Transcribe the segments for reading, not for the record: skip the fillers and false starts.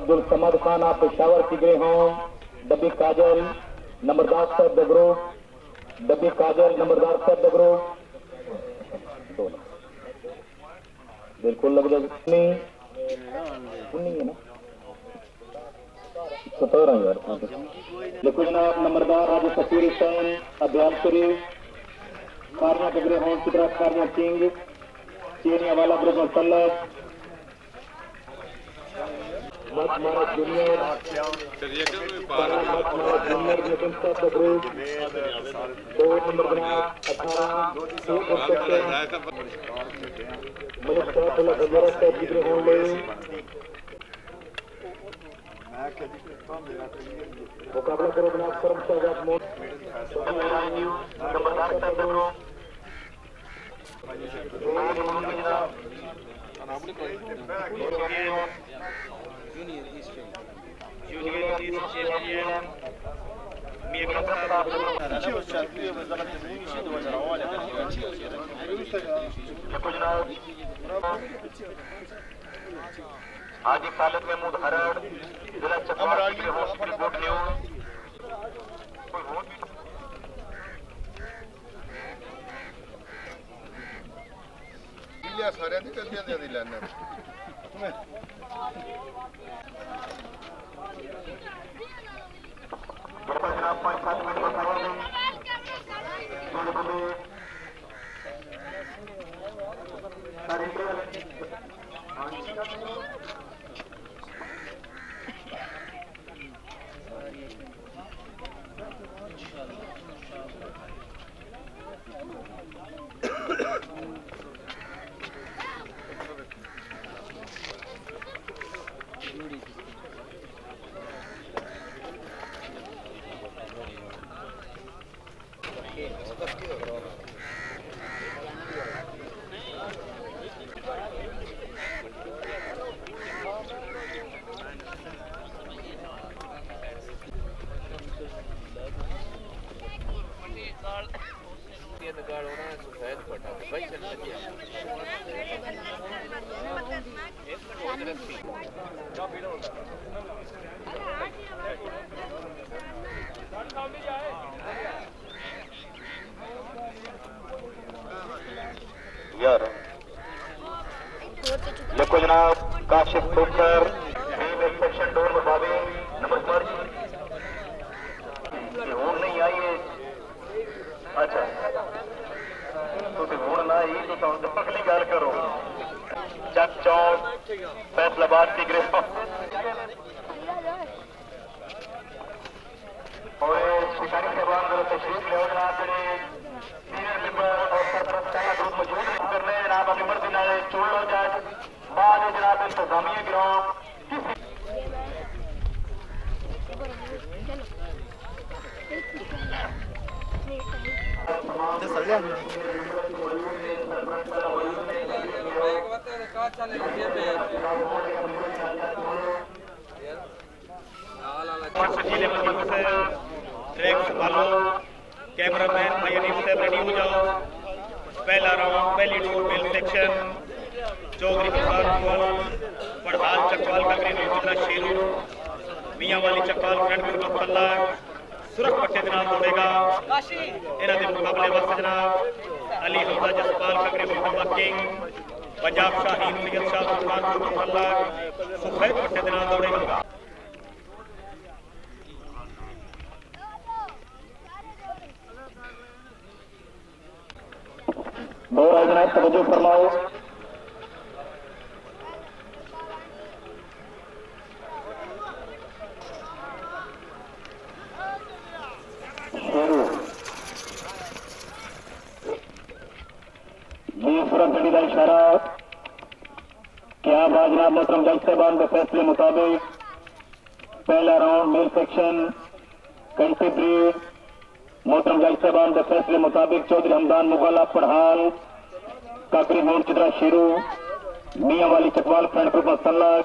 अब्दुल समद खान आप पेशावर टिगरे हों, डब्बी काजल नंबरदार साहब डगरो, डब्बी काजल नंबरदार साहब डगरो, बिल्कुल लग जाए नहीं है ना 17 यार। देखो जनाब नंबरदार राजा फकीर हुसैन अब्याल शरीफ खारिया डगरे हों की तरह खारिया किंग चेरिया वाला ग्रुप मुसल्लत जूनियर नितिन साहब का ग्रुप 2 नंबर जनाब 18 मलिक साहब गजरा साहब जिक्र होंगे मुकाबला करो जनाब करम साहब नंबरदार साहब का ग्रुप जूनियर ईस्ट चैंपियन हाजी खालिद महमूद हरड़ जिला चकवाल की रिपोर्ट न्यूज सारे कल्दियां लैना जनाब 5-7 मिनट देखो जनाब काशिफ ठोकर सेक्शन डोर मुताबिक नंबर नहीं आई है। अच्छा हूं ना आई तो अगली गल करो चक चौक फैसलाबाद की गिरफ्त और शिकारी साहबान तशरीफ लिया जनाब सीनियर मेंबर और सरपरस्त ग्रुप मौजूद करने जनाब अपनी मर्जी नाले चुन लो जाए बाद जनाब इंतजामिया गिराओ ट्रैक संभालो कैमरामैन भाई अनीफ साहब रेडी हो जाओ। पहला राउंड पहली डोर मेल सेक्शन चौधरी पड़ताल चकवाल का ग्रीन शेरू मियाँ वाली चकवाल फ्रंट ग्रुप कल्ला सुरख पट्टे जनाब दौड़ेगा इन्हों के मुकाबले वास्ते जनाब अली हमजा जसपाल का group king Punjab Shaheen Syed Shah Sultan group कल्ला सफेद पट्टे जनाब दौड़ेगा। जनाब तवज्जो फरमाओ घड़ी का इशारा क्या बात जनाब मोहतरम जज साहबान के फैसले मुताबिक पहला round male section country breed मोहतरम जज साहबान के फैसले मुताबिक चौधरी हमदान मुगला पढ़ान काकरी मोड़ चित्रा शेरू मियाँ वाली चकवाल फ्रंट ग्रुप मसल्लक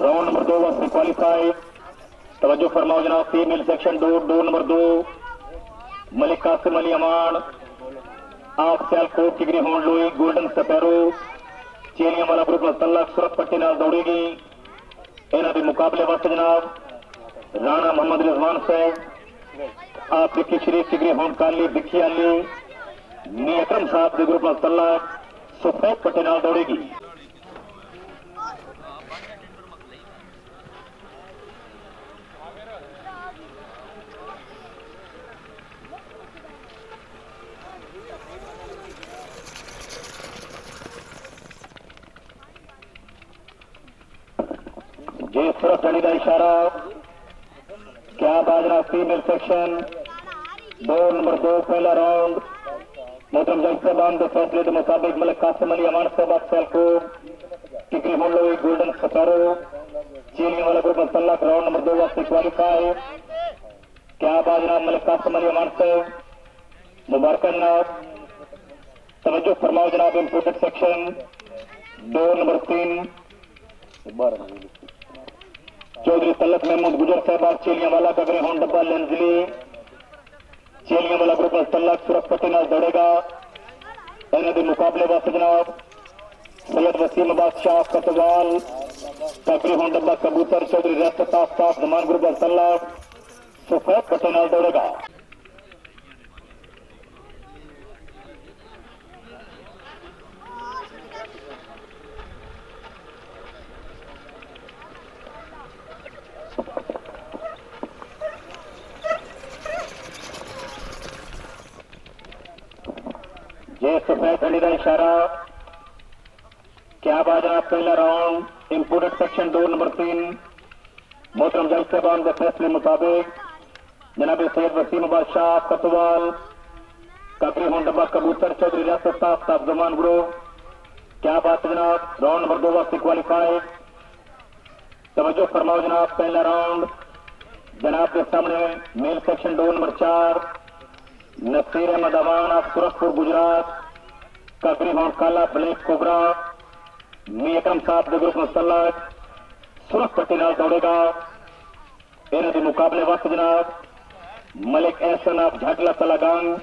राउंड नंबर 2 वास्ते क्वालिफाइड। तवज्जो फरमाओ जनाब female section 2 number 2 Malik Qasim Ali Aman आप सियालकोट टिगरी होंड लोई गोल्डन सपैरो चेलियां वाला ग्रुप मसल्लक सुरख पट्टी नाल दौड़ेगी इन्हों के मुकाबले वास्ते जनाब राणा मोहम्मद रिजवान साहब आप बिक्की शरीफ सिगरी होम काली बिक्की अली नी अकरम साहब के ग्रुप में तला सफेद पट्टे नाल दौड़ेगी। जी सिर्फ टनी का इशारा क्या बाजना फीमेल सेक्शन 2 नंबर 2 पहला राउंड मोहतरम जज साहबान के फैसले के मुताबिक मलिक कासिम अली अमान साहब सैल को टिकरी होलोई गोल्डन सतारो चीनियों वाला ग्रुप मसल्ला राउंड नंबर 2 वास्ते क्वालिफाई क्या बाजना मलिक कासिम अली अमान साहब मुबारक जनाब तवज्जो फरमाओ जनाब imported section 2 number 3 Chaudhry Talat Mahmood Gujjar साहब चेलियां वाला कगरे हों डब्बा लेंजली चेलियां वाला ग्रुप तलक सुरख पट्टी नाल दौड़ेगा। इन्हों के मुकाबले वास्ते जनाब सैयद वसीम बादशाह कतवाल कगरे हों डब्बा कबूतर चौधरी रियासत आफताब जमान ग्रुप तलक सफेद पट्टी नाल दौड़ेगा। ये सफेद खंडी का इशारा क्या बाजना पहला राउंड इंपोर्टेड सेक्शन 2 नंबर 3 मोहतरम जज साहबान के फैसले मुताबिक जनाब सैयद वसीम बादशाह कतवाल ककरी हों डब्बा कबूतर चौधरी रियासत आफताब जमान ग्रुप क्या बात है जनाब राउंड नंबर 2 वास्ते क्वालिफाइड तवज्जो फरमाओ जनाब पहला राउंड जनाब के सामने male section 2 number 4 Naseer Ahmed Awan of Surajpur Gujrat ककरी हों काला ब्लैक कोबरा मी अकरम साहब के ग्रुप मुसल्लत सुरख पट्टी नाल दौड़ेगा। इन्हों के मुकाबले वक्त जनाब मलिक एहसन ऑफ झाटला तलागंग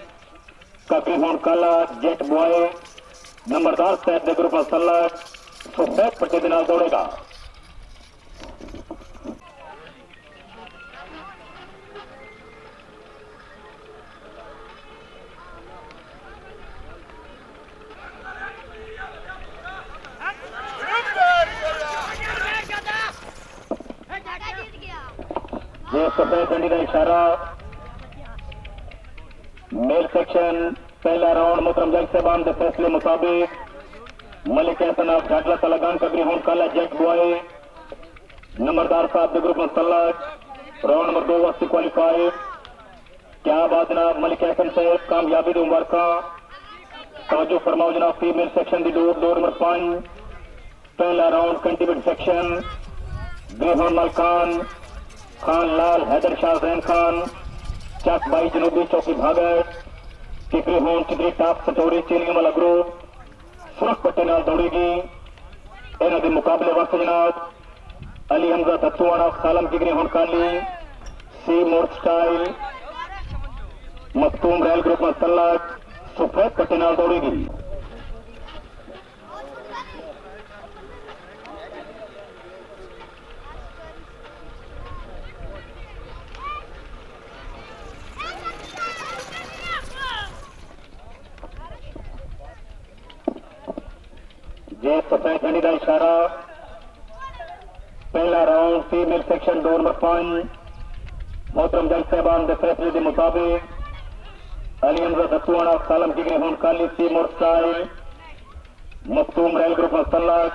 ककरी हों काला जेट बॉय नंबरदार साहब के ग्रुप मुसल्लत सफेद पट्टी के नाल दौड़ेगा। ये सफेद झंडी का इशारा मेल सेक्शन पहला राउंड मोहतरम जज साहबान के फैसले मुताबिक मलिक एहसन ऑफ झाटला तलागंग ककरी हों काला जेट बॉय नंबरदार साहब के ग्रुप में तलक राउंड नंबर 2 वास्ते क्वालिफाइड क्या बात जनाब मलिक एहसन साहब कामयाबी दी मुबारक तवज्जो फरमाओ जनाब फीमेल सेक्शन की दौड़ नंबर 5 पहला राउंड कंटिब्यूट सेक्शन ग्रेहन मलकान खान लाल हैदर शाह जैन खान चक बाई जनूबी चौकी भागत टिकरी हों चिकरी टाप सचौरी चीनियों वाला ग्रुप सुरख पट्टे नाल दौड़ेगी। इन्हों के मुकाबले वक्त जनाब अली हमजा तत्वाना सालम टिकरी हों काली सी मोर्ट स्टाइल मखतूम रेल ग्रुप में तलक सफेद पट्टे नाल दौड़ेगी। ये सफेद झंडी का इशारा पहला राउंड फीमेल सेक्शन 2 नंबर 5 मोहतरम जज साहबान के फैसले के मुताबिक अली हमजा दत्तुआना सालम टिकरी हों काली सी मोर्ट स्टाइल मखतूम रेल ग्रुप में तलक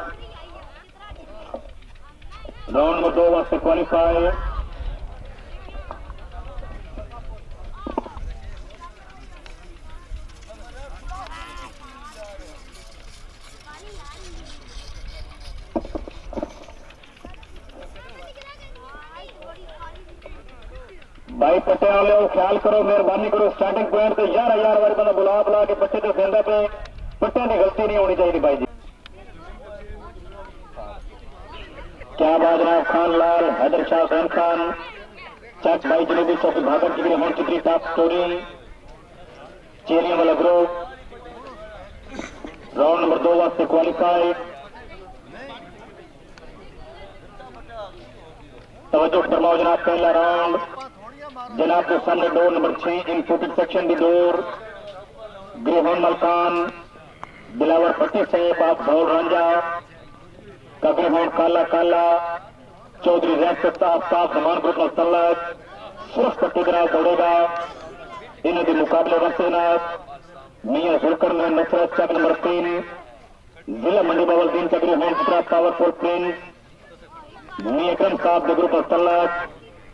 राउंड नंबर 2 वास्ते क्वालिफाई भाई पट्टे वाले ख्याल करो मेहरबानी करो स्टार्टिंग पॉइंट तो 11,000 वाले बंदा बुला के पट्टे तो सेंदा पे पट्टे की गलती नहीं होनी चाहिए भाई जी। क्या बाजना खान लाल हैदर शाह जैन खान चक भाई जनूबी चौकी भागत चिकरी हों चिकरी टॉप स्टोरी चेरिया वाला ग्रुप राउंड नंबर 2 वास्ते क्वालिफाइड तवज्जो फरमाओ जनाब, पहला राउंड जनाब के सामने डोर नंबर 6 इन फुटेड सेक्शन की डोर ग्रेहन मलकान दिलावर पट्टी से बाप भौल रांझा का ग्रेहन काला काला चौधरी रियासत साहब साहब समान ग्रुप मसलत सिर्फ पट्टी के दौड़ेगा। इन्हों के मुकाबले वसीनाथ मियां जुलकर में नुसरत चक नंबर 3 जिला मंडी बावलदीन का ग्रेहन चित्रा पावरफुल प्रिंस मियां अकरम साहब के ग्रुप मसलत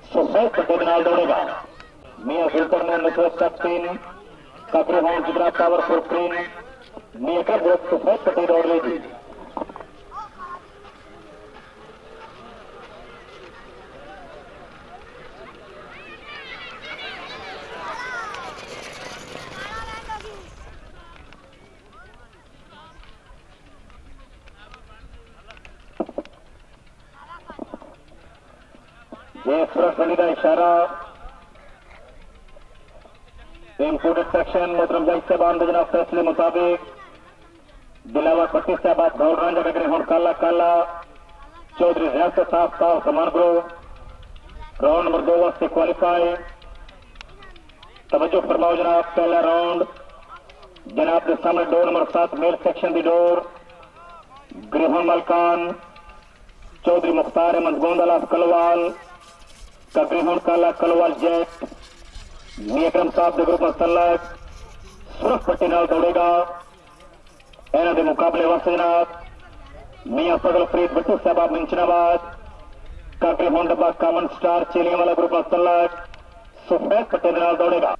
सफेद पट्टी के दौड़ेगा। मियां जुलकर में नुसरत चक 3 का ग्रेहन चित्रा पावरफुल प्रिंस मियां अकरम ग्रुप सफेद पट्टी दौड़ लेगी। सुरक्षणी का इशारा इंपोर्टेड सेक्शन मोहतरम जज साहबान जनाब फैसले मुताबिक दिलावर पट्टी से बात भौल रांझा का ग्रेहन काला काला चौधरी रियासत साहब साहब समान ग्रुप राउंड नंबर 2 वास्ते क्वालिफाई। तवज्जो फरमाओ जनाब, पहला राउंड जनाब के सामने डोर नंबर 7 मेल सेक्शन की डोर ग्रेहन मलकान चौधरी मुख्तार अहमद गोंदला कलवाल का ग्रेहन काला कलवाल जेट मियां अकरम साहब के ग्रुप मसलत सुरख पट्टी नाल दौड़ेगा। इन्हों के मुकाबले वास्ते जनाब मियां फजल फरीद भट्टू साहब मिंचनाबाद का ग्रेहन डब्बा कामन स्टार चेलियां वाला ग्रुप मसलत सफेद पट्टी नाल दौड़ेगा।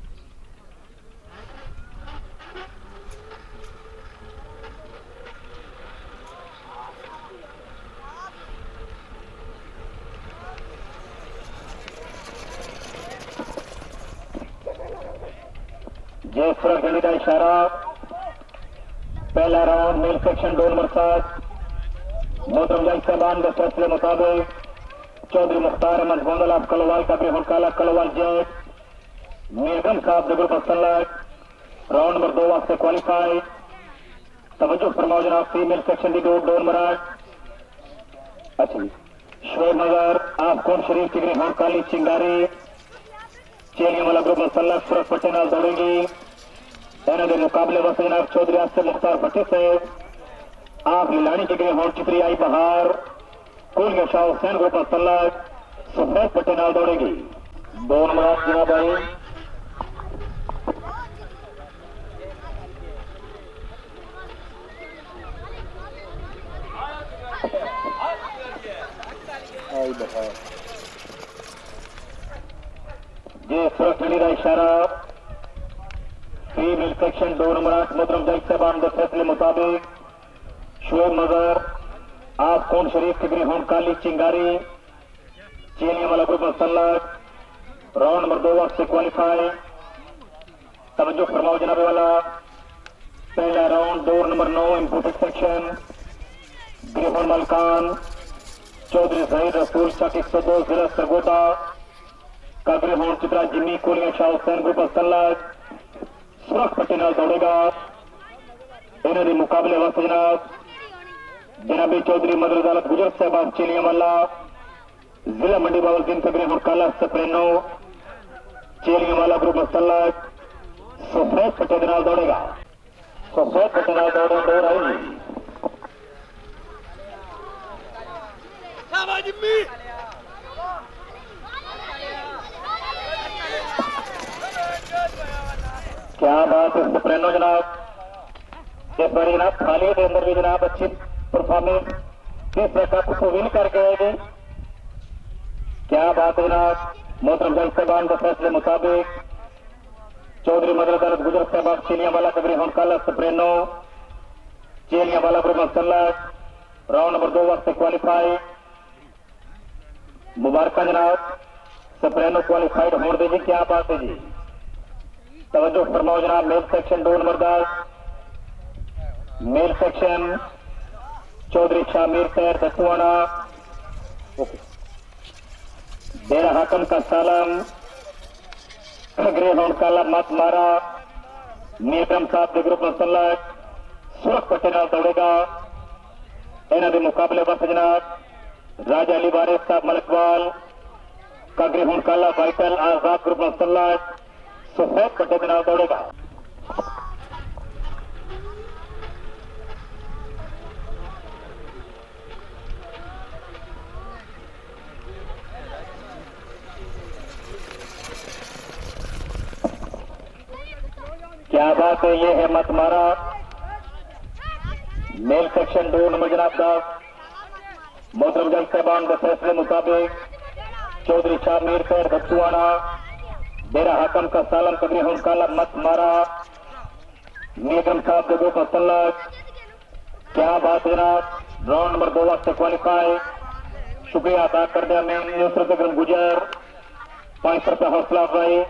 जय सुरक्षणी का इशारा पहला round male section door number 7 मोहतरम जज साहबान के फैसले मुताबिक चौधरी मुख्तार अहमद गोंदला कलवाल का ग्रेहन काला कलवाल जेट मियां अकरम साहब के ग्रुप मसलत राउंड नंबर 2 वास्ते क्वालिफाई। तवज्जो फरमाओ जनाब, फीमेल सेक्शन की डोर नंबर 8 अच्छा शोर नगर आपकोट शरीफ की ग्रेहन काली चिंगारी चेलियां वाला ग्रुप मसलत सुरख पट्टी नाल दौड़ेगी। इन्हों के मुकाबले वक्त जनाब चौधरी आसिफ मुख्तार भट्टी से आप लानी के ग्रेहन चित्री आई बहार कुल शाह हुसैन ग्रुप मसलत सफेद पट्टी नाल दौड़ेगी। 2 नंबर जनाब आई जी सुरक्षणी का इशारा फीमेल सेक्शन 2 नंबर 8 मोहतरम जज साहबान के फैसले मुताबिक शोएब नजर आप कौन शरीफ की ग्रेहन काली चिंगारी चेलियां वाला ग्रुप मसलत राउंड नंबर 2 वास्ते क्वालिफाई। तवज्जो फरमाओ जनाब वाला, पहला राउंड डोर नंबर 9 इंपोर्टेड सेक्शन ग्रेहन मलकान चौधरी जहीर रसूल चक 102 जिला सरगोदा का ग्रेहन चित्रा जिम्मी कोलिया शाह हुसैन ग्रुप मसलत सुरख पट्टी नाल दौड़ेगा। इन्हों के मुकाबले वक्त जनाब जनाबी चौधरी मदर अदालत गुजर साहब चेलियां वाला जिला मंडी बावलदीन का ग्रेहन काला सप्रेनो चेलियां वाला ग्रुप मसलत सफेद पट्टी नाल दौड़ेगा। सफेद पट्टी नाल दौड़ आएगी। क्या बात है सप्रेनो जनाब, इस बार जनाब खाली के अंदर भी जनाब अच्छी परफॉर्मेंस किस प्रकार को विन करके आएगी। क्या बात है जनाब, मोहतरम जज साहबान के फैसले मुताबिक चौधरी मदर अदालत गुजर साहब चेलियां वाला का ग्रेहन काला सप्रेनो चेलियां वाला ग्रुप मसलत राउंड नंबर 2 वास्ते क्वालिफाई। मुबारक जनाब, सप्रेनो क्वालिफाइड होने दीजिए। क्या बात है जी, तवज्जो फरमाओ जनाब, male section 2 number 10 male section Chaudhry Shamir सैर दस्तुआना डेरा हाकम का सालम ग्रेहन काला मत मारा मियां अकरम साहब के ग्रुप मसलत सुरख पट्टी नाल दौड़ेगा। इन्हों के मुकाबले वक्त जनाब राजा अली वारिस साहब मलकवाल कागरी हूं काला वाइटल आजाद ग्रुप मसला सफेद पट्टे के नाल दौड़ेगा। क्या बात है, ये है मत मारा मेल सेक्शन 2 नंबर जनाब 10 मोहतरम जज साहबान के फैसले मुताबिक चौधरी शाह मीर खैर बत्तुआना डेरा हाकम का सालम कदरी हूं काला मत मारा निगम साहब के ग्रुप मसलक। क्या बात है जनाब, राउंड नंबर 2 वास्ते क्वालिफाई। शुक्रिया अदा कर दिया मैं नुसरत अकरम गुजर 500 रुपया हौसला अफजाई।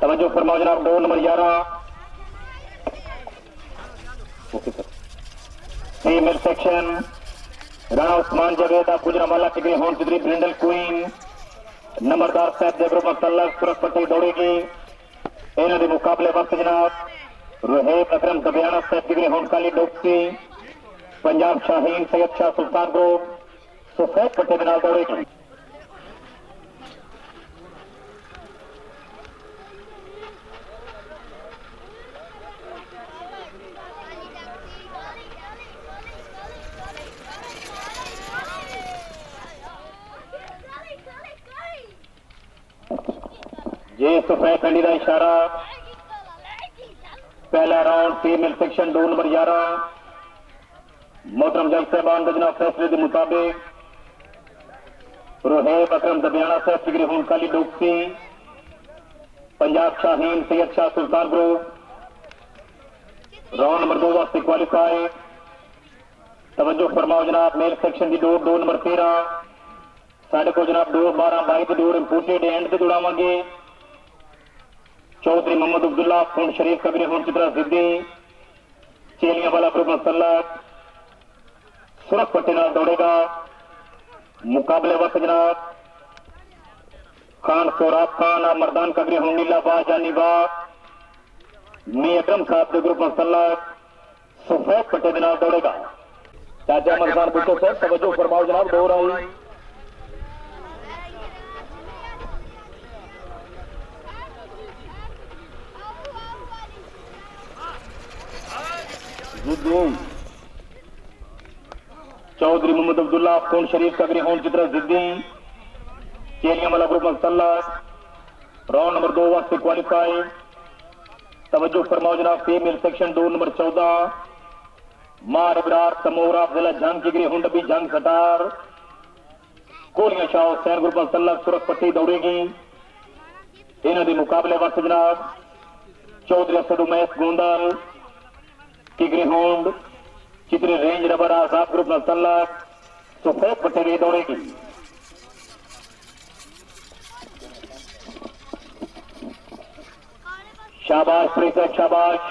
तवज्जो फरमाओ जनाब, 2 number 11 female section Rana Usman Javed Gujranwala टिकरी होन सिदरी ब्रिंडल क्वीन नंबरदार साहब के ग्रुप मसला सुरख पट्टी दौड़ेगी। इन्हों के मुकाबले वक्त जनाब रोहेब अकरम दबियाना साहब टिकरी होन काली डोक्सी पंजाब शाहीन सैयद शाह सुल्तान ग्रुप सफेद पट्टे के नाल दौड़ेगी। ये सफेद खंडी का इशारा। पहला राउंड फीमेल सेक्शन 2 नंबर 11 मोहतरम जज साहबान के जनाब फैसले के मुताबिक रोहेब अकरम दबियाना साहब टिकरी हूं काली डोक्सी Punjab Shaheen Syed Shah Sultan group round number 2 वास्ते क्वालिफाई। तवज्जो फरमाओ जनाब, मेल सेक्शन की दौड़ 2 नंबर 13 साढ़े को जनाब 2 12 22 की दौड़ इंपोर्टेड एंड से दौड़ावे। चौधरी मोहम्मद अब्दुल्ला खून शरीफ कबीर हूं चित्रा सिद्धि चेलियां वाला ग्रुप मसला सुरख पट्टी नाल दौड़ेगा। मुकाबले वक्त जनाब खान सोराब खान मरदान कबीर हूं नीला बा जानी बा मी अकरम साहब के ग्रुप मसला सफेद पट्टे के नाल दौड़ेगा। चाचा मरदान बुट्टो साहब तवज्जो फरमाओ जनाब, दौड़ आई चौधरी मोहम्मद अब्दुल्ला खून शरीफ कबरी होन चित्रा जिद्दी चेलियां वाला ग्रुप मसला राउंड नंबर 2 वास्ते क्वालिफाई। तवज्जो फरमाओ जनाब, फीमेल सेक्शन 2 नंबर 14 मार इब्रार तमोरा जिला जंग किगरी हुंड भी जंग सटार कोलियां शाह हुसैन ग्रुप मसला सुरख पट्टी दौड़ेगी। इन्हों के मुकाबले वक्त जनाब चौधरी असद उमैस गोंदल किगरी होंड चित्री रेंज रबर आजाद ग्रुप मसला सफेद पट्टे की दौड़ेगी। शाबाश प्रीतक शाबाश।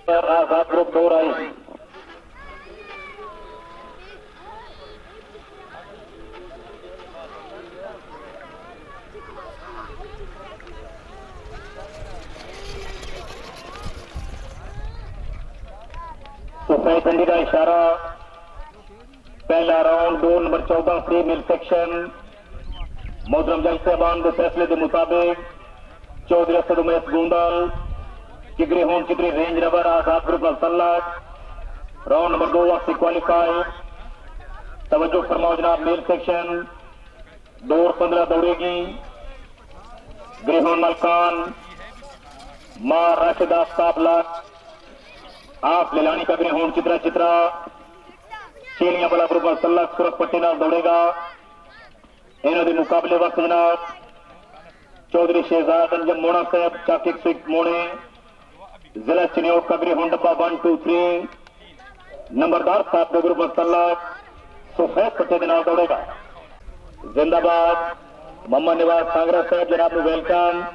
आजाद ग्रुप दौड़ आई। सफेद खंडी का इशारा। पहला राउंड 2 नंबर 14 फीमेल सेक्शन मोहतरम जज साहबान के फैसले के मुताबिक चौधरी असद उमैस गोंदल किगरी होन चित्री रेंज रबर आजाद ग्रुप मसला राउंड नंबर 2 वास्ते क्वालिफाई। तवज्जो फरमाओ जनाब, मेल सेक्शन दौड़ 15 दौड़ेगी। ग्रेहोन मलकान मां राशिदा साबला आप लेलानी का ग्रेहोन चित्रा चित्रा चेलियां वाला ग्रुप मसला सुरख पट्टी नाल दौड़ेगा। इन्हों के मुकाबले वक्त जनाब चौधरी शहजाद अंजम मोना साहब चाकिक सिख मोने जिला चिन्योट का ग्रेहोन डब्बा 1 2 3 नंबरदार साहब के ग्रुप मसला सफेद पट्टे के नाल दौड़ेगा। जिंदाबाद मोहम्मद निवाज सांगरा साहब जनाब वेलकम।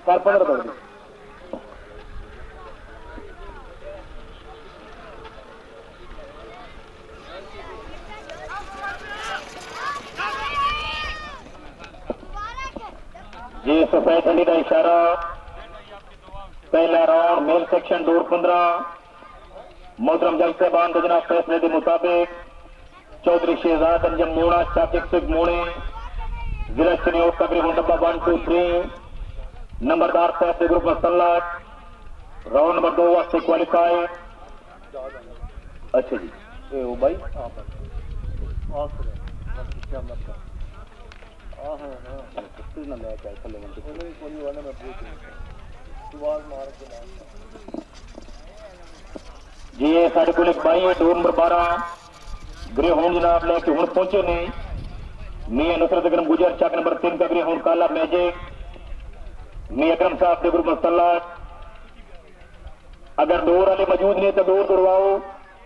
पर 15 दौड़ जी सफेद झंडी का इशारा। पहला राउंड मेल सेक्शन दूर 15 मोहतरम जज साहबान के जनाब फैसले के मुताबिक चौधरी शहजाद अंजम मोड़ा चाकिक सिख मोड़े जिला चनियोट तकरीबन डब्बा 1 2 3 नंबरदार साहब के ग्रुप मसल्लत राउंड नंबर 2 वास्ते क्वालिफाई। अच्छा जी वो भाई जी ये साढ़े को भाई है डोर नंबर 12 गृह होम जनाब लेके हूं पहुंचे ने मियां नुसरत अकरम गुजर चक नंबर 3 का गृह होम काला मैजिक मियां अकरम साहब के ग्रुप मसल्लत। अगर डोर वाले मौजूद नहीं तो डोर तोड़वाओ,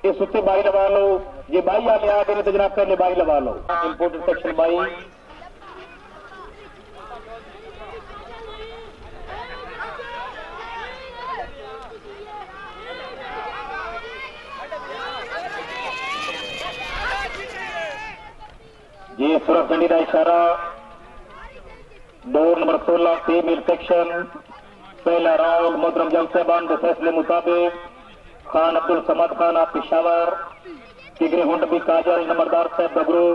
इस उत्ते बाई लगा लो, ये बाई आगे आ गए तो जनाब पहले बाई लगा लो। इंपोर्टेड सेक्शन बाई जी सूरत झंडी का इशारा। डोर नंबर 16 फीमेल सेक्शन पहला राउंड मोहतरम जज साहबान के फैसले मुताबिक खान अब्दुल समद खान आप पिशावर किगरे हुंड भी काजल नंबरदार साहब बगरू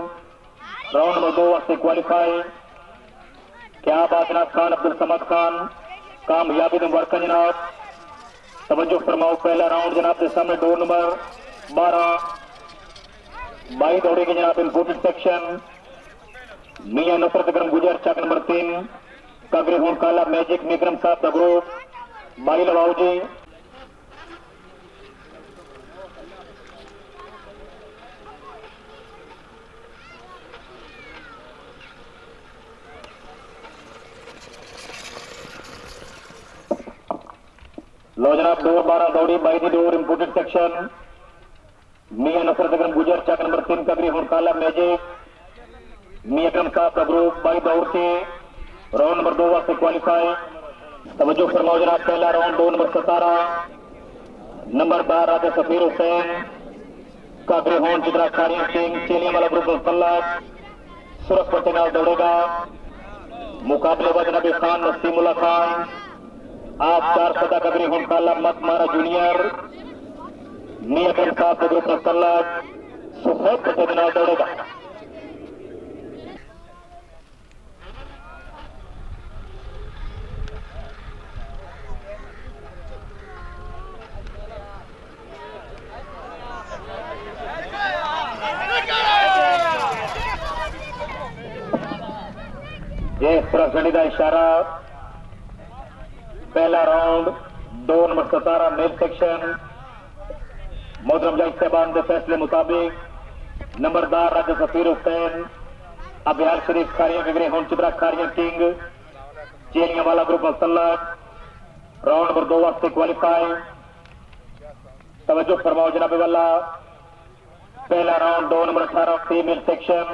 राउंड नंबर 2 वास्ते क्वालिफाई। क्या बात जनाब खान अब्दुल समद खान कामयाबी में वर्कन जनाब तवज्जो फरमाओ। पहला राउंड जनाब के सामने डोर नंबर 12 बाई दौड़ेगी जनाब इंपोर्टेड सेक्शन मियां नुसरत अकरम गुजर चक नंबर 3 कागरे हों काला मैजिक विक्रम साहब का ग्रुप बाई लगाओ जी। लो जनाब डोर 12 दौड़ी बाई दी डोर इंपोर्टेड सेक्शन मियां नुसरत अकरम गुजर चक नंबर 3 कागरे हों काला मैजिक मियां अकरम साहब का ग्रुप बाई दौड़ के राउंड नंबर 2 वास्ते क्वालिफाई। तवज्जो फरमाओ जनाब पहला राउंड 2 नंबर 17 नंबर 12 राजा सफीर हुसैन कागरे हों जितना खारिया सिंह चेलिया वाला ग्रुप मुसल्लत सूरत पट्टे नाल दौड़ेगा। मुकाबले में जनाब खान नसीमुल्ला खान आप 4 सदा कागरे हों काला मत मारा जूनियर मियां अकरम साहब के ग्रुप मुसल्लत सफेद पट्टे नाल दौड़ेगा। ये सूरत झंडी का इशारा। पहला राउंड 2 नंबर 17 मेल सेक्शन मोहतरम जज साहबान के फैसले मुताबिक नंबरदार राजा सफीर हुसैन अबियार शरीफ खारिया के ग्रेहों चित्रा खारिया किंग चेलिया वाला ग्रुप मुसल्लत राउंड नंबर 2 वास्ते क्वालिफाई। तवज्जो फरमाओ जनाब वाला पहला round 2 number 18 female section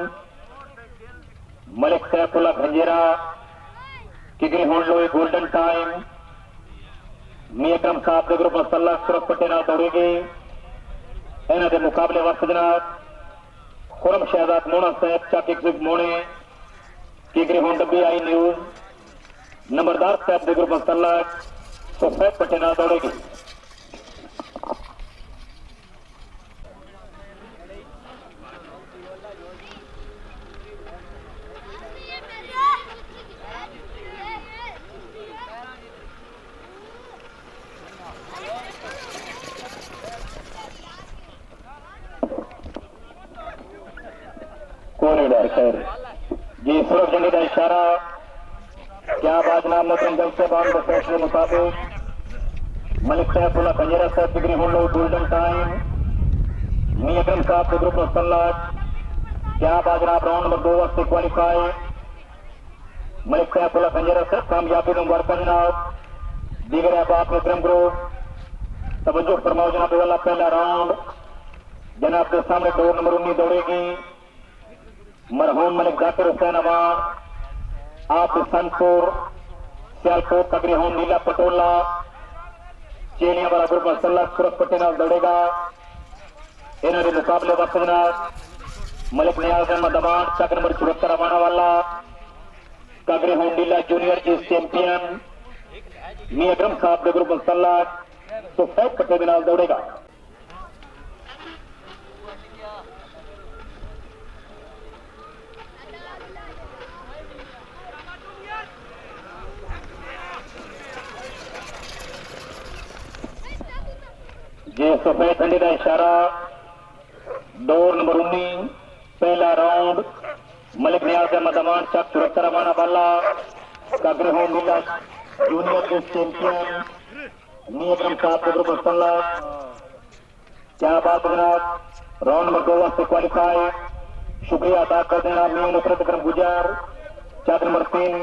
Malik Saifullah खंजेरा किगरी हों लो गोल्डन टाइम मियां अकरम साहब के ग्रुप मसल्लत सूरत पट्टे नाल दौड़ेगी। इन्हां दे मुकाबले वक्त जनाब खुरम शहजाद मोना साहब चाकिक सिख मोने किगरी हों डब्बी आई न्यूज नंबरदार साहब के ग्रुप मसल्लत सफेद पट्टे नाल दौड़ेगी। खैर जी सूरत झंडी का इशारा। क्या बात नाम मोहतरम जज साहबान के फैसले मुताबिक मलिक सैफुल्ला खंजेरा साहब डिग्री हों लो गोल्डन टाइम मियां अकरम साहब के ग्रुप मुसल्लत क्या बात जनाब राउंड नंबर 2 वास्ते क्वालिफाई। मलिक सैफुल्ला खंजेरा साहब कामयाबी में मुबारक जनाब दीगर अहबाब में क्रम ग्रुप तवज्जो फरमाओ जनाब वाला पहला राउंड जनाब के सामने डोर नंबर 19 दौड़ेगी मरहूम मलिक जाकिर हुसैन अवान आप सनपुर सियालकोट कगरी होम नीला पटोला चेलिया वाला ग्रुप मसल्लत सूरत पट्टे नाल दौड़ेगा। इन्हों के मुकाबले वक्त जनाब मलिक नियाज अहमद अवान चक नंबर 74 अवाना वाला कागरे होंडीला जूनियर इस चैंपियन मी अकरम साहब के ग्रुप मसला तो फैक पट्टे के नाल दौड़ेगा। ये सफेद झंडे का इशारा दौर नंबर 19 पहला राउंड मलिक नियाज अहमद अमान चक 74 रवाना बाला कागरे होंडीला जूनियर इस चैंपियन मी अकरम साहब के ग्रुप मसला क्या बात जनाब। राउंड नंबर 2 वास्ते क्वालिफाई शुक्रिया अदा कर देना मी नुसरत अकरम गुजर चक नंबर 3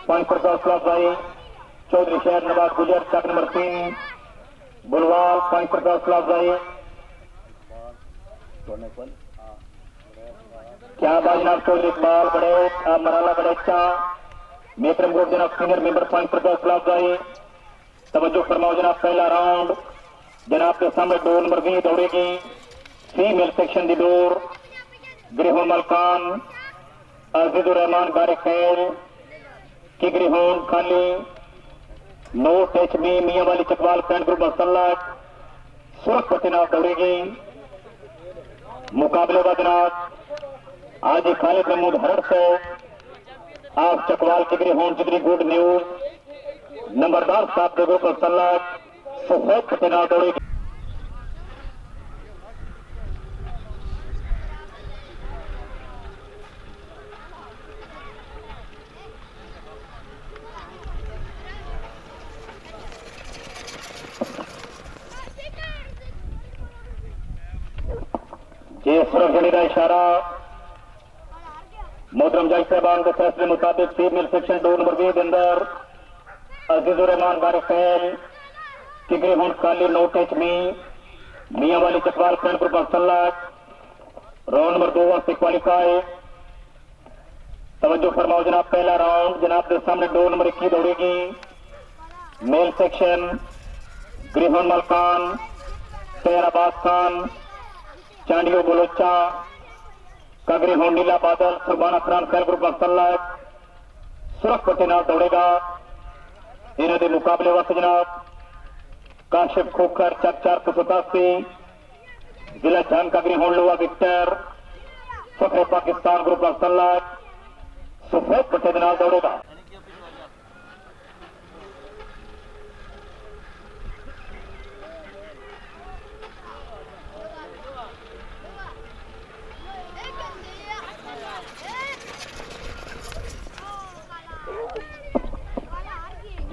5 भाई चौधरी शहर नवाज गुजर चक नंबर 3 बुलवाल 5 भाई क्या बात जनाब। चौधरी इकबाल बड़े मराला बड़ेचा मेकरम ग्रुप जनाब सीनियर मेंबर 5 भाई तवज्जो फरमाओ जनाब। पहला राउंड जनाब के सामने डोर नंबर 20 दौड़ेगी फीमेल सेक्शन की डोर ग्रिहोन मलकान अजीजुर रहमान गारे खैर की ग्रिहोन खाली नो टच में मियां वाली चकवाल फ्रेंड ग्रुप मसला सुरख पतिनाथ दौड़ेगी मुकाबले बदनाथ आज खालिद महमूद हरड़ से आप चकवाल की ग्रिहोन जितनी गुड न्यूज नंबरदार साहब के ग्रुप मसला सफेद पतिनाथ दौड़ेगी। ये सुरक्षणी का इशारा मोहतरम जज साहबान के फैसले मुताबिक फीमेल सेक्शन 2 नंबर 20 के अंदर अजीजुर रहमान बारे फैल किगरे होंड काली नो टच में मियां वाली चकवाल फ्रेंड ग्रुप मसला राउंड नंबर 2 वास्ते क्वालिफाई तवज्जो फरमाओ जनाब। पहला राउंड जनाब के सामने डोर नंबर 21 दौड़ेगी मेल सेक्शन ग्रिहोन मलकान तैराबाद खान चांडियो बलोचा कागरी होंडीला बादल सुरबाना खरान खैर ग्रुप मसला सुरख पतिनाथ दौड़ेगा। इन्हों के मुकाबले वास्ते जनाब काशिफ खोखर चक 487 जिला जान कागरी होंड लोहा विक्टर फखरे पाकिस्तान ग्रुप मसला सफेद पट्टे के नाल दौड़ेगा।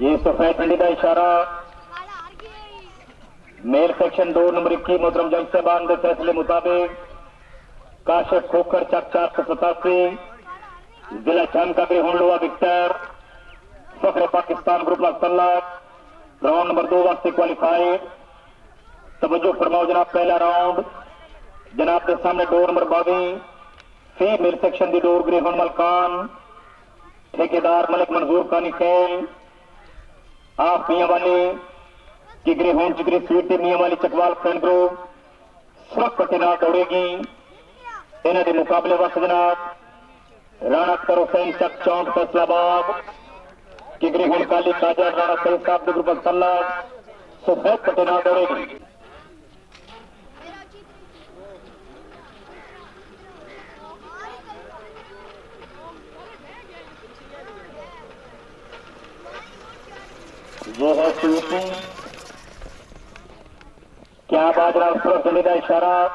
ये सफेद झंडी का इशारा मेल सेक्शन 2 नंबर 21 मोहतरम जज साहबान के फैसले मुताबिक काशिफ खोखर चक 487 जिला जान कागरी होंड लोहा विक्टर फखरे पाकिस्तान ग्रुप मसला राउंड नंबर 2 वास्ते क्वालिफाइड तवज्जो फरमाओ जनाब। पहला राउंड जनाब के सामने डोर नंबर 22 फीमेल सेक्शन की डोर ग्रिहोन मलकान ठेकेदार मलिक मंजूर खानी खेल आप मियां वाली की ग्रिहोन जिगरी स्वीट मियां वाली चकवाल फ्रेंड ग्रुप सुरख पतिनाथ दौड़ेगी। इन्हों के मुकाबले वास्ते जनाब राणा अख्तर हुसैन चक 64 फैसलाबाद की ग्रिहोन काली काजर राणा सईद साहब के ग्रुप मसला सफेद पतिनाथ दौड़ेगी। ये है शूटिंग क्या बात सुरख झंडी का इशारा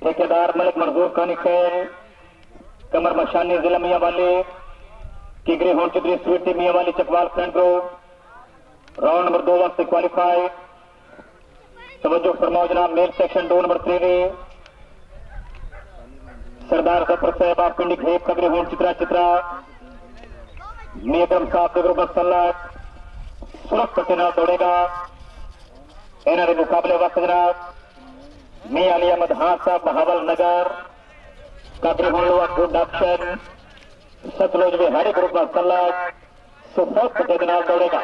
ठेकेदार मलिक मंजूर खानी खैर कमर मशानी जिला मियां वाली की ग्रिहोन चित्री स्वीटी मियां वाली Chakwal friend group round number 2 वास्ते क्वालिफाई तवज्जो फरमाओ जनाब। मेल सेक्शन 2 नंबर 3 सरदार जफर साहब आप पिंडी खेप का ग्रिहोन चित्रा मियां साहब के ग्रुप मसला सुरख पतिनाथ दौड़ेगा। इन्होंने मुकाबले वक्त जनाब मियां अली अहमद हां साहब बहावल नगर कागरी होंड लोहा गुड ऑप्शन सतलुज बिहारी ग्रुप मसला सफेद पट्टे के नाल दौड़ेगा।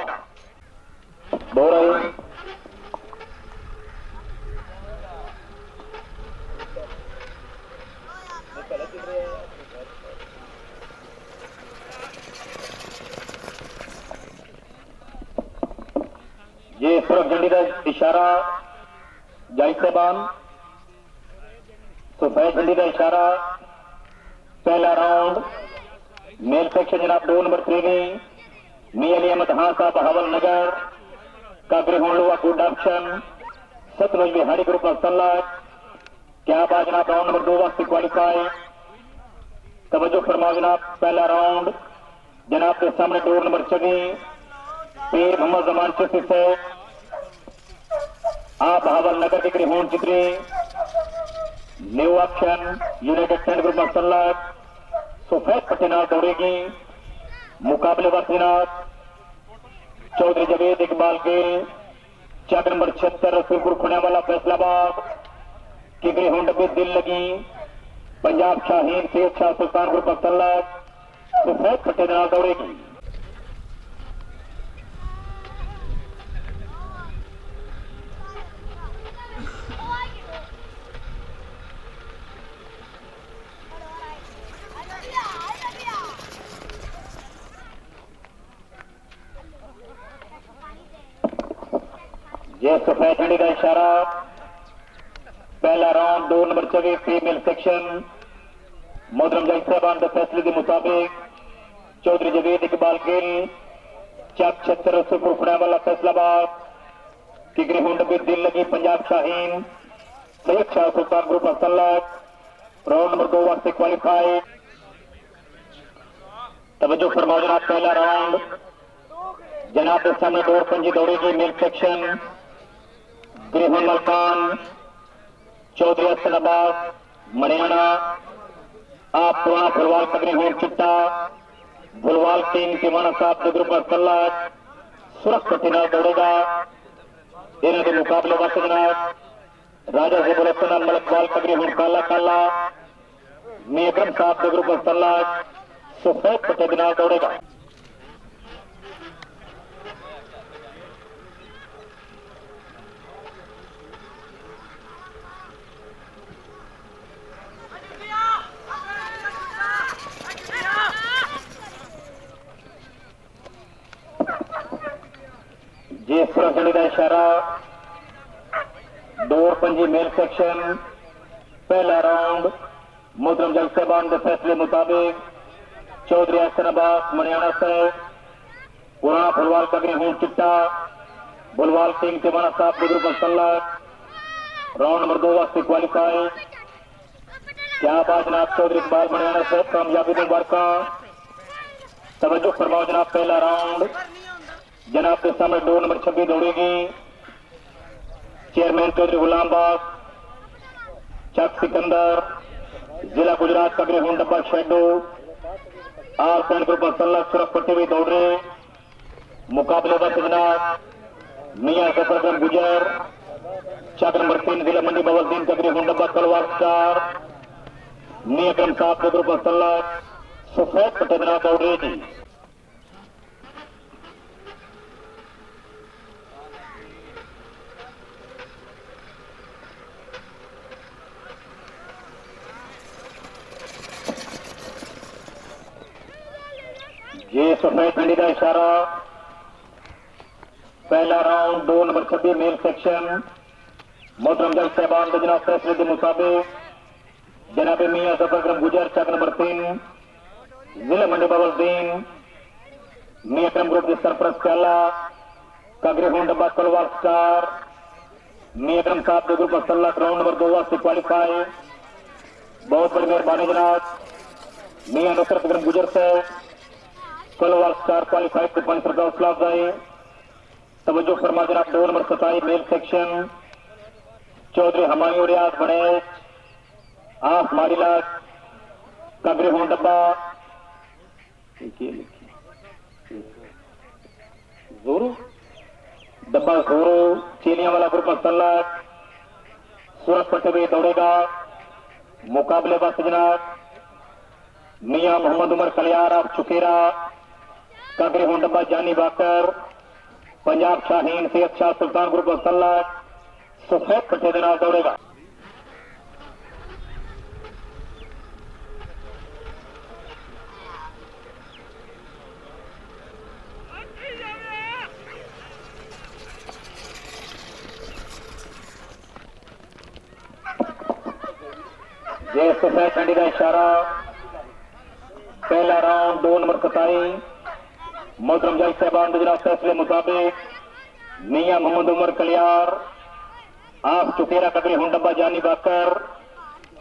दौड़ ये सुरख झंडी का इशारा जाहिद साहबान, सफेद झंडी का इशारा। पहला राउंड मेल सेक्शन जनाब 2 नंबर 3 मियां अली अहमद हां साहब हवल नगर कागरे होंडवा गुड ऑप्शन सतलुज बिहारी ग्रुप ऑफ सल्लाह। क्या बात जनाब, राउंड नंबर 2 वास्ते क्वालिफाई। तवज्जो फरमाओ जनाब, पहला राउंड जनाब के सामने डोर नंबर 24 पीर मोहम्मद जमान चिश्ती से आप हवल नगर के होंड चित्री न्यू ऑप्शन यूनाइटेड टेंट ग्रुप ऑफ सल्लाह सफेद पट्टी नाल दौड़ेगी। मुकाबले वक्त चौधरी जवेद इकबाल गिल चक नंबर 76 रसूलपुर खुण्यावाला फैसलाबाद किगरी होंड पे दिल लगी पंजाब शाहीन सैयद शाह सुल्तान ग्रुप ऑफ सल्लाह सफेद पट्टी नाल दौड़ेगी। ये सफेद झंडी का इशारा। पहला राउंड 2 नंबर 24 फीमेल सेक्शन मोहतरम जज साहबान के फैसले के मुताबिक चौधरी जवेद इकबाल गिल चक 76 रसूलपुर खुण्यावाला फैसलाबाद किगरी होंड पे दिल लगी पंजाब शाहीन सैयद शाह सुल्तान ग्रुप ऑफ सल्लाह राउंड नंबर 2 वास्ते क्वालिफाई। तवज्जो फरमाओ जनाब, पहला राउंड जनाब के सामने दौड़ पंजी दौड़ेगी मेल सेक्शन ग्रेहन मलकान चौधरी हसन अब्बास मरियाना आप पुराना फुलवाल कगरी होंड चिट्टा भुलवाल टीम के माना साहब के ग्रुप ऑफ सल्लाह सुरख पट्टी नाल दौड़ेगा। इन्हों के मुकाबले वक्त जनाब राजा से बुलसना मलकवाल कगरी होंड काला काला मी अकरम साहब के ग्रुप ऑफ सल्लाह सफेद पट्टी नाल दौड़ेगा। ये सुरक्षणी का इशारा डोर पंजी मेल सेक्शन पहला राउंड मोहतरम जज साहबान के फैसले मुताबिक चौधरी हसन अब्बास मरियाना से पुराना फुलवाल कगरी होंड चिट्टा बुलवाल टीम के माना साहब के ग्रुप ऑफ सल्लाह राउंड नंबर 2 वास्ते क्वालिफाई। क्या बात जनाब, चौधरी इकबाल मरियाना से कामयाबी मुबारक। तवज्जो फरमाओ जनाब, पहला राउंड जनाब के सामने डोर नंबर 26 दौड़ेगी चेयरमैन चौधरी गुलाम बाग चक सिकंदर जिला गुजरात कगरे होंड डब्बा शेडो आर सैन ग्रुप ऑफ सल्लाह सुरख पट्टी भी दौड़ रहे। मुकाबले वक्त जनाब मियां जफर गुजर चक नंबर 3 जिला मंडी बवलदीन कगरे होंड डब्बा तलवार स्टार मी अकरम साहब के ग्रुप ऑफ सल्लाह सफेद पट्टी जनाब दौड़ रही थी। ये सफेद झंडी का इशारा। पहला राउंड 2 नंबर 26 मेल सेक्शन मोहतरम जज साहबान के जनाब फैसले के मुताबिक जनाब मियां जफर गुजर चक नंबर 3 जिला मंडी बवलदीन मियां अकरम ग्रुप के सरपरस्त काला कागरे होंड डब्बा तलवार स्टार मियां अकरम साहब के ग्रुप ऑफ सल्लाह राउंड नंबर 2 वास्ते क्वालिफाई। बहुत बड़ी मेहरबानी जनाब मियां नुसरत अकरम गुजर से तलवार स्टार क्वालिफाइड को 5 रुपये हौसला अफजाई। तवज्जो फरमा जनाब 2 number 27 male section Chaudhry Humayun Riaz बने आप मारीलाल कागरे होंड डब्बा जोरू डब्बा जोरू चीलियां वाला ग्रुप ऑफ सल्लाह सूरत पट्टे भी दौड़ेगा। मुकाबले वक्त जनाब मियां मोहम्मद उमर कलियार आप चुकेरा कागरे होंड डब्बा जानी बाकर पंजाब शाहीन सैयद शाह सुल्तान ग्रुप ऑफ सल्लाह सफेद पट्टे जनाब दौड़ेगा। जे सफेद झंडी का इशारा पहला राउंड 2 नंबर 27 मोहतरम जज साहबान गुजरात फैसले मुताबिक मियां मोहम्मद उमर कलियार आप चुकेरा कबरी हुंडब्बा जानी बाकर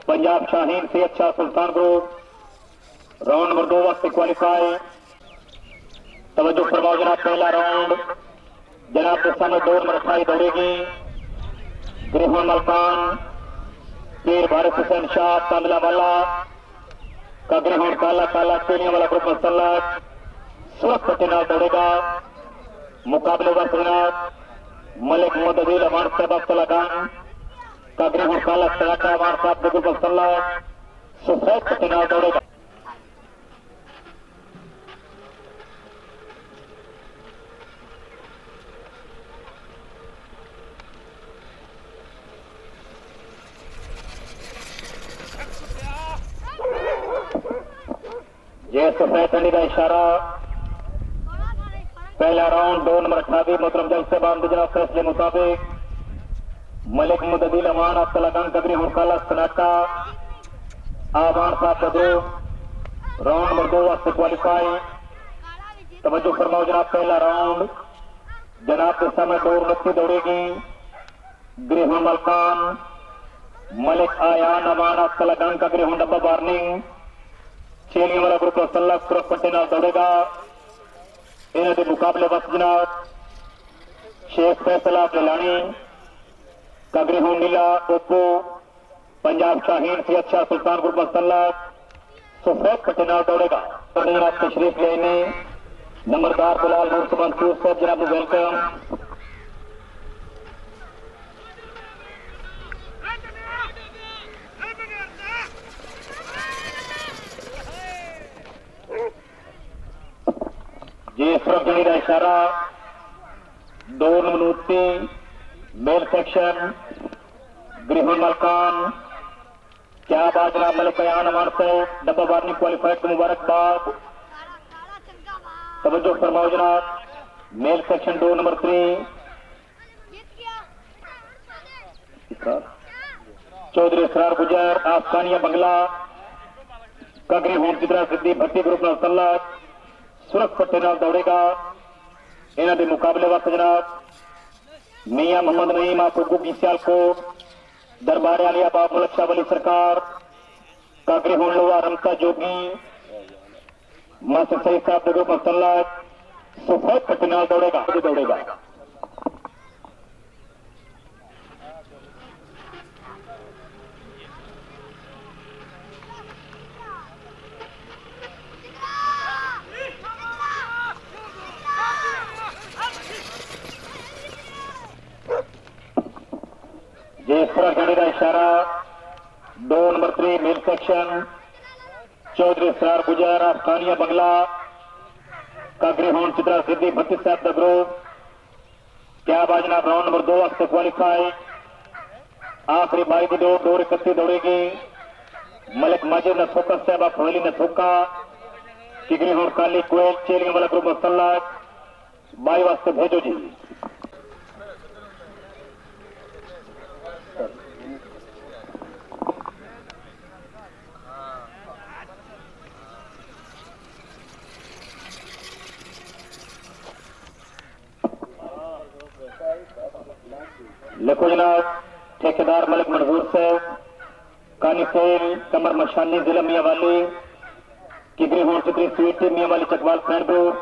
पंजाब शाहीन से अच्छा सुल्तान ग्रुप राउंड नंबर 2 वक्त क्वालिफाई। तवज्जो फरमाओ जनाब, पहला राउंड जनाब के सामने 2 नंबर 28 दौड़ेगी ग्रेहन मलकान पीर भारत हुसैन शाह तामिला वाला का ग्रेहन काला काला टेनिया वाला ग्रुप मसलक सुरख पटेना दौड़ेगा। मुकाबले वर्ष जनाब मलिक मोहम्मद अजील अमान साहब अब्दुल्लागान का ग्रेहन काला तड़ाका अमान साहब ग्रुप मसलक सफेद पटेना दौड़ेगा। ये सफेद झंडी का इशारा पहला राउंड 2 नंबर 28 मोहतरम जज साहबान गुजरात फैसले मुताबिक मलिक मोहम्मद अदील अमान अब्दुल्लागान कबरी हुरकाला सनाटा आमान साहब बदरू राउंड नंबर 2 वक्त क्वालिफाई। तवज्जो फरमाओ जनाब, पहला राउंड जनाब के सामने 2 नंबर दौड़ेगी ग्रेहन मलकान मलिक आयान अमान अब्दुल्लागान कबरी हुंडब्बा वार्निंग चेली वाला ग्रुप सल्ला सुरख पट्टे नाल दौड़ेगा। इन्हों के मुकाबले वक्त जनाब शेख फैसला गिलानी कगरी हूं नीला ओपो पंजाब शाहीन से अच्छा सुल्तान ग्रुप सल्ला सफेद पट्टे नाल दौड़ेगा। जनाब तशरीफ लेने नंबरदार बिलाल मुर्स मंसूर साहब जनाब वेलकम। ये सुरख झंडी का इशारा 2 नंबर मेल सेक्शन ग्रेहन मलकान क्या बाजना मलिक कयान अमान से डब्बा वार्निंग क्वालिफाइड को मुबारकबाद। तवज्जो फरमाओ जनाब, मेल सेक्शन 2 नंबर 3 चौधरी इसरार गुजर आफगानिया बंगला कगरी होम चित्रा सिद्धि भट्टी ग्रुप नौसल्ला सुरख पट्टे नाल दौड़ेगा। इन्हों के मुकाबले वक्त जनाब मियां मोहम्मद नईम आपको सियालकोट दरबार आलिया बाब मलक शाह वली सरकार कागरी होन लोहा रमता जोगी मास्टर सईद साहब ग्रुप मसल्ला सफेद पट्टे नाल दौड़ेगा। ये सुरख झंडी का इशारा 2 नंबर 3 मेल सेक्शन चौधरी इसरार गुजर अफगानिया बंगला कागरी होन चित्रा सिद्धि भट्टी साहब द ग्रुप क्या बाजना राउंड नंबर 2 वक्त क्वालिफाई। आखिरी बाई की दौड़ 2:31 दौड़ेगी मलिक माजिद नथोका साहब हवेली नथोका किगरी होन काली कोयल चेलिया वाला ग्रुप मसल्ला बाई वास्ते भेजो जी। लिखो जनाब, ठेकेदार मलिक मंजूर साहब कानीफेल कमर मशानी जिला मियां वाली किगरी होन चित्री स्वीट मियां वाली चकवाल फ्रेंड ग्रुप